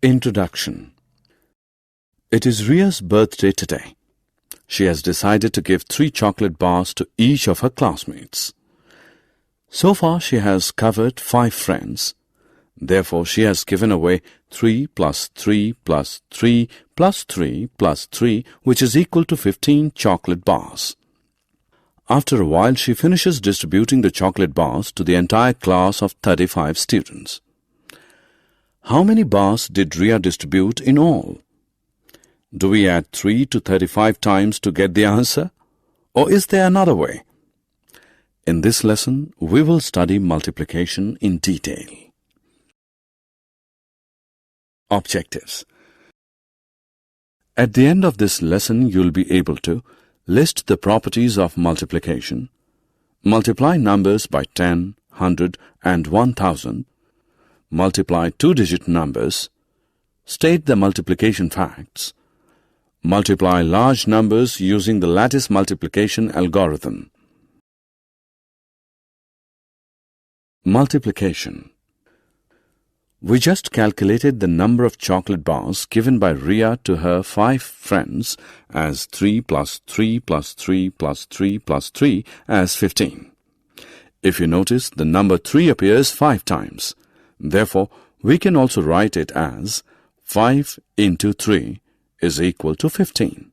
Introduction. It is Ria's birthday today. She has decided to give 3 chocolate bars to each of her classmates. So far she has covered 5 friends. Therefore, she has given away 3 plus 3 plus 3 plus 3 plus 3, which is equal to 15 chocolate bars. After a while, she finishes distributing the chocolate bars to the entire class of 35 students. How many bars did Ria distribute in all? Do we add 3 to 35 times to get the answer? Or is there another way? In this lesson, we will study multiplication in detail. Objectives. At the end of this lesson, you'll be able to list the properties of multiplication, multiply numbers by 10, 100 and 1000, multiply 2-digit numbers, state the multiplication facts, multiply large numbers using the lattice multiplication algorithm. Multiplication. We just calculated the number of chocolate bars given by Ria to her 5 friends as 3 plus 3 plus 3 plus 3 plus 3 as 15. If you notice, the number 3 appears 5 times. Therefore, we can also write it as 5 into 3 is equal to 15.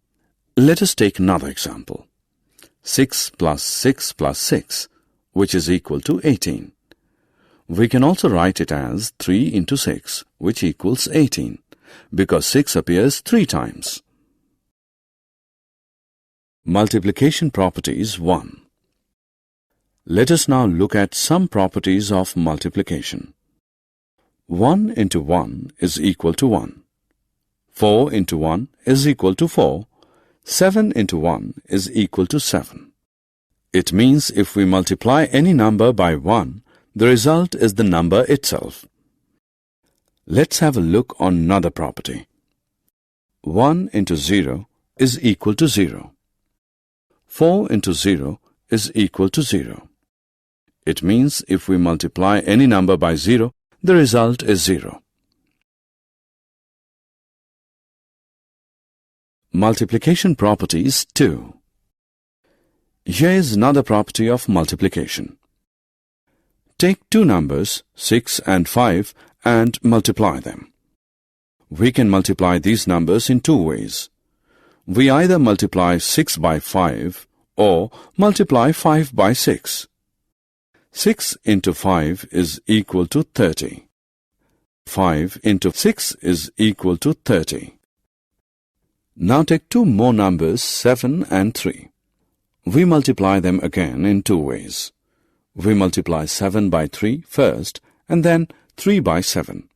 Let us take another example. 6 plus 6 plus 6, which is equal to 18. We can also write it as 3 into 6, which equals 18, because 6 appears 3 times. Multiplication properties 1. Let us now look at some properties of multiplication. 1 into 1 is equal to 1. 4 into 1 is equal to 4. 7 into 1 is equal to 7. It means if we multiply any number by 1, the result is the number itself. Let's have a look on another property. 1 into 0 is equal to 0. 4 into 0 is equal to 0. It means if we multiply any number by 0, the result is 0. Multiplication properties 2. Here is another property of multiplication. Take 2 numbers, 6 and 5, and multiply them. We can multiply these numbers in 2 ways. We either multiply 6 by 5 or multiply 5 by 6. 6 into 5 is equal to 30. 5 into 6 is equal to 30. Now take 2 more numbers, 7 and 3. We multiply them again in 2 ways. We multiply 7 by 3 first and then 3 by 7.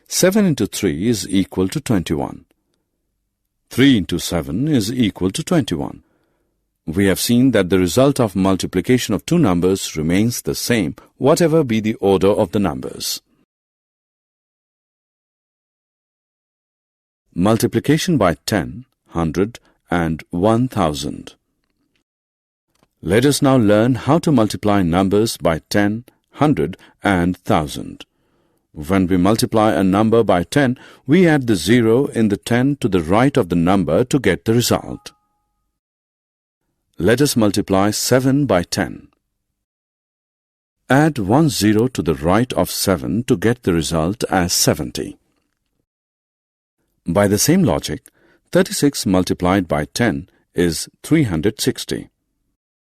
7 into 3 is equal to 21. 3 into 7 is equal to 21. We have seen that the result of multiplication of 2 numbers remains the same, whatever be the order of the numbers. Multiplication by 10, 100 and 1000. Let us now learn how to multiply numbers by 10, 100 and 1000. When we multiply a number by 10, we add the 0 in the 10 to the right of the number to get the result. Let us multiply 7 by 10. Add 1 0 to the right of 7 to get the result as 70. By the same logic, 36 multiplied by 10 is 360.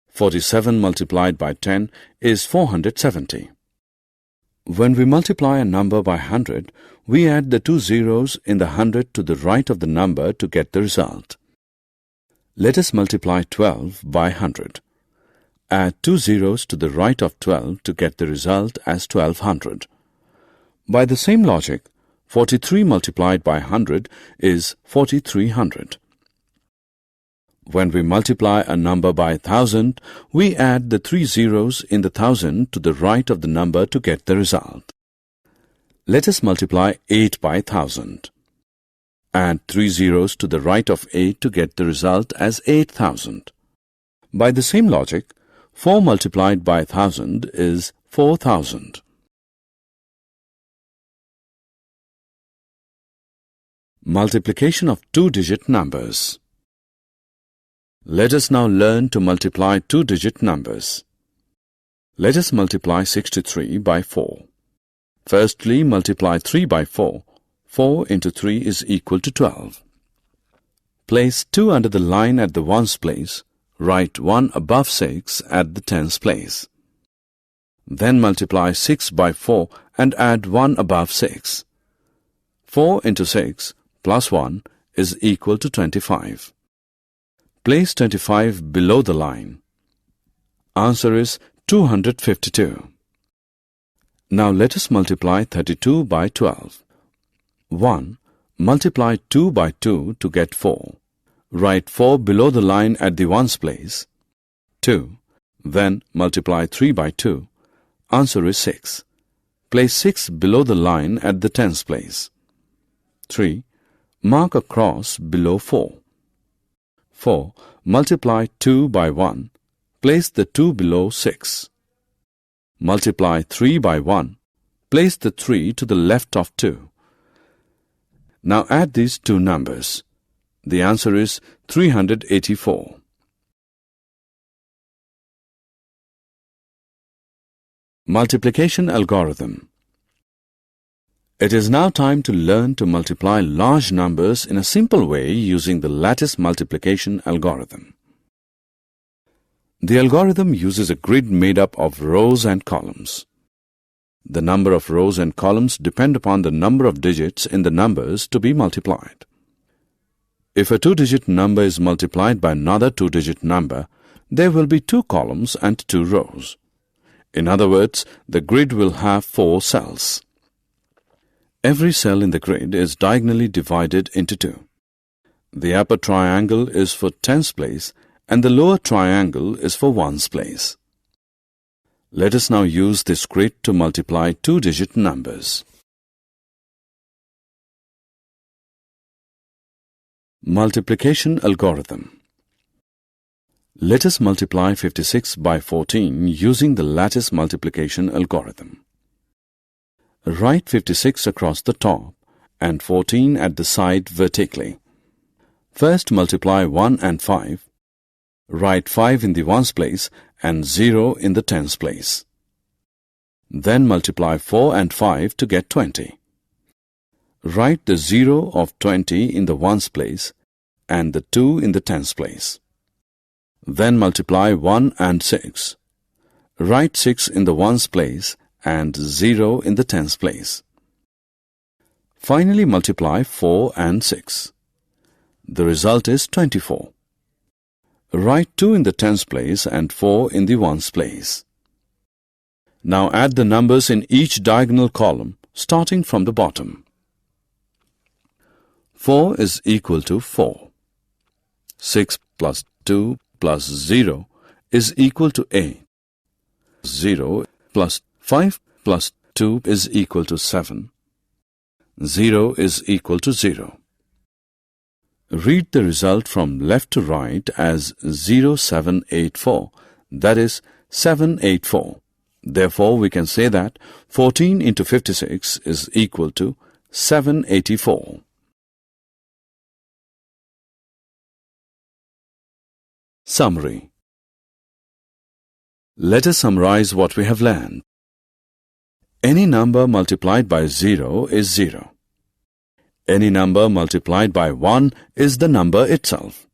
47 multiplied by 10 is 470. When we multiply a number by 100, we add the 2 zeros in the 100 to the right of the number to get the result. Let us multiply 12 by 100. Add 2 zeros to the right of 12 to get the result as 1200. By the same logic, 43 multiplied by 100 is 4300. When we multiply a number by 1000, we add the 3 zeros in the 1000 to the right of the number to get the result. Let us multiply 8 by 1000. Add 3 zeros to the right of 8 to get the result as 8000. By the same logic, 4 multiplied by 1000 is 4000. Multiplication of two-digit numbers. Let us now learn to multiply two-digit numbers. Let us multiply 63 by 4. Firstly, multiply 3 by 4. 4 into 3 is equal to 12. Place 2 under the line at the ones place. Write 1 above 6 at the tens place. Then multiply 6 by 4 and add 1 above 6. 4 into 6 plus 1 is equal to 25. Place 25 below the line. Answer is 252. Now let us multiply 32 by 12. 1. Multiply 2 by 2 to get 4. Write 4 below the line at the ones place. 2. Then multiply 3 by 2. Answer is 6. Place 6 below the line at the tens place. 3. Mark a cross below 4. 4. Multiply 2 by 1. Place the 2 below 6. Multiply 3 by 1. Place the 3 to the left of 2. Now add these two numbers. The answer is 384. Multiplication algorithm. It is now time to learn to multiply large numbers in a simple way using the lattice multiplication algorithm. The algorithm uses a grid made up of rows and columns. The number of rows and columns depend upon the number of digits in the numbers to be multiplied. If a two-digit number is multiplied by another two-digit number, there will be 2 columns and 2 rows. In other words, the grid will have 4 cells. Every cell in the grid is diagonally divided into 2. The upper triangle is for tens place and the lower triangle is for ones place. Let us now use this grid to multiply two-digit numbers. Multiplication algorithm. Let us multiply 56 by 14 using the lattice multiplication algorithm. Write 56 across the top and 14 at the side vertically. First multiply 1 and 5. Write 5 in the ones place and 0 in the tens place. Then multiply 4 and 5 to get 20. Write the 0 of 20 in the ones place and the 2 in the tens place. Then multiply 1 and 6. Write 6 in the ones place and 0 in the tens place. Finally multiply 4 and 6. The result is 24. Write 2 in the tens place and 4 in the ones place. Now add the numbers in each diagonal column starting from the bottom. 4 is equal to 4. 6 plus 2 plus 0 is equal to 8. 0 plus 5 plus 2 is equal to 7. 0 is equal to 0. Read the result from left to right as 0784, that is 784. Therefore, we can say that 14 into 56 is equal to 784. Summary. Let us summarize what we have learned. Any number multiplied by 0 is 0. Any number multiplied by 1 is the number itself.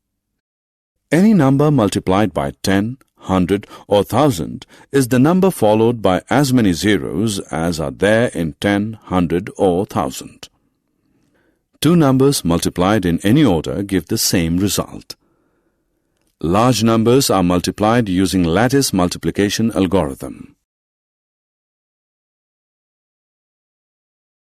Any number multiplied by 10, 100 or 1000 is the number followed by as many zeros as are there in 10, 100 or 1000. Two numbers multiplied in any order give the same result. Large numbers are multiplied using lattice multiplication algorithm.